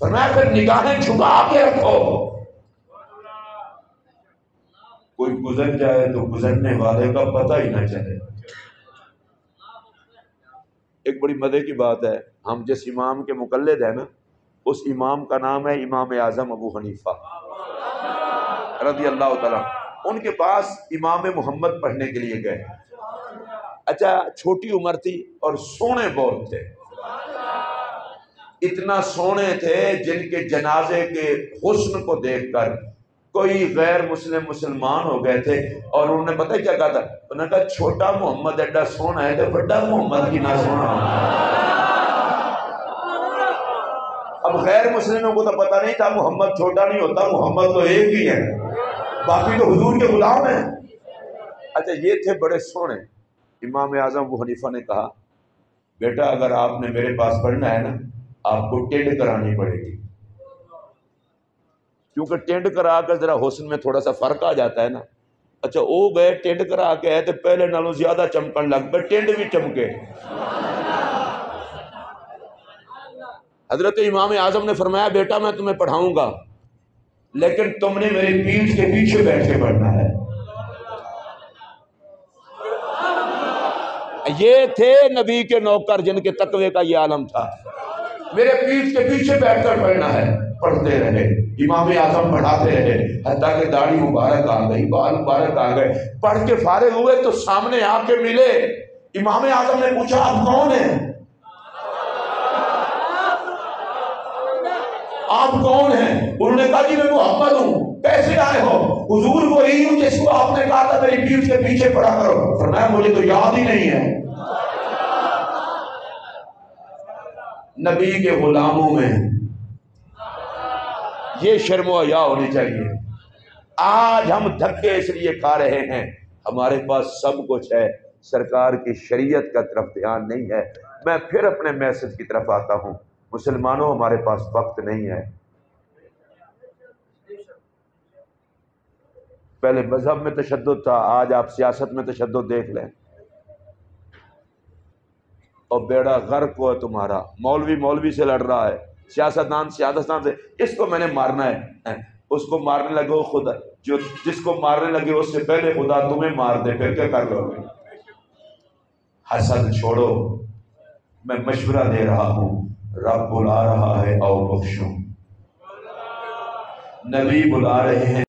فرمایا پھر نگاہیں جھکا کے رکھو، کوئی گزر جائے تو گزرنے والے کا پتہ ہی نہ چلے۔ ایک بڑی مزے کی بات ہے، ہم جس امام کے مقلد ہیں نا، اس امام کا نام ہے امام اعظم ابو حنیفہ رضی اللہ تعالیٰ۔ ان کے پاس امام محمد پڑھنے کے لیے گئے۔ اچھا، چھوٹی عمر تھی اور سونے بہت تھے، اتنا سونے تھے جن کے جنازے کے حسن کو دیکھ کر کوئی غیر مسلم مسلمان ہو گئے تھے، اور انہوں نے پتہ کیا کہا تھا؟ انہوں نے کہا چھوٹا محمد ایڈا سونا ہے تو بڑا محمد کی نہ سونا ہونا۔ اب غیر مسلموں کو تو پتہ نہیں تھا محمد چھوٹا نہیں ہوتا، محمد تو ایک ہی ہے، باقی تو حضور کے غلام ہیں۔ اچھا، یہ تھے بڑے سونے۔ امام اعظم ابو حنیفہ نے کہا بیٹا اگر آپ نے میرے پاس پڑھنا ہے نا، آپ کو ٹینڈ کرانی پڑے گی، کیونکہ ٹینڈ کرا کر ذرا حسن میں تھوڑا سا فرق آ جاتا ہے نا۔ اچھا، وہ گئے ٹینڈ کرا کے آئے تو پہلے نالوں زیادہ چمکن لگ پہ، ٹینڈ بھی چمکے۔ حضرت امام اعظم نے فرمایا بیٹا میں تمہیں پڑھاؤں گا، لیکن تم نے میری پیٹھ کے پیچھے بیٹھ کے پڑھنا ہے۔ یہ تھے نبی کے نوکر جن کے تقوی کا یہ عالم تھا، میرے پیٹھ کے پیچھے بیٹھ کر پڑھنا ہے۔ پڑھتے رہے، امام اعظم پڑھاتے رہے، حتیٰ کہ داڑھی مبارک آ گئی، بال مبارک آ گئے۔ پڑھ کے فارغ ہوئے تو سامنے آ کے ملے۔ امام اعظم نے پوچھا آپ کون ہیں؟ آپ کون ہیں؟ انہوں نے کہا جی میں محمد ہوں۔ کیسے آئے ہو؟ حضور وہی ہوں جس کو آپ نے کہا تھا میری پیٹھ کے پیچھے پڑھا کرو۔ فرمایا مجھے تو یاد ہی نہیں ہے۔ نبی کے غلاموں میں یہ شرم و حیا ہونی چاہیے۔ آج ہم دھکے اس لیے کھا رہے ہیں، ہمارے پاس سب کچھ ہے، سرکار کی شریعت کا طرف دھیان نہیں ہے۔ میں پھر اپنے میسج کی طرف آتا ہوں، مسلمانوں ہمارے پاس وقت نہیں ہے۔ پہلے مذہب میں تشدد تھا، آج آپ سیاست میں تشدد دیکھ لیں، اور بیڑا غرق ہوا تمہارا۔ مولوی مولوی سے لڑ رہا ہے، سیاستدان سیاستدان سے، اس کو میں نے مارنا ہے، اس کو مارنے لگے ہو خدا، جو جس کو مارنے لگے اس سے پہلے خدا تمہیں مار دے، پھر کیا کر لو گے؟ حسد چھوڑو، میں مشورہ دے رہا ہوں، رب بلا رہا ہے، آؤ بخشو، نبی بلا رہے ہیں۔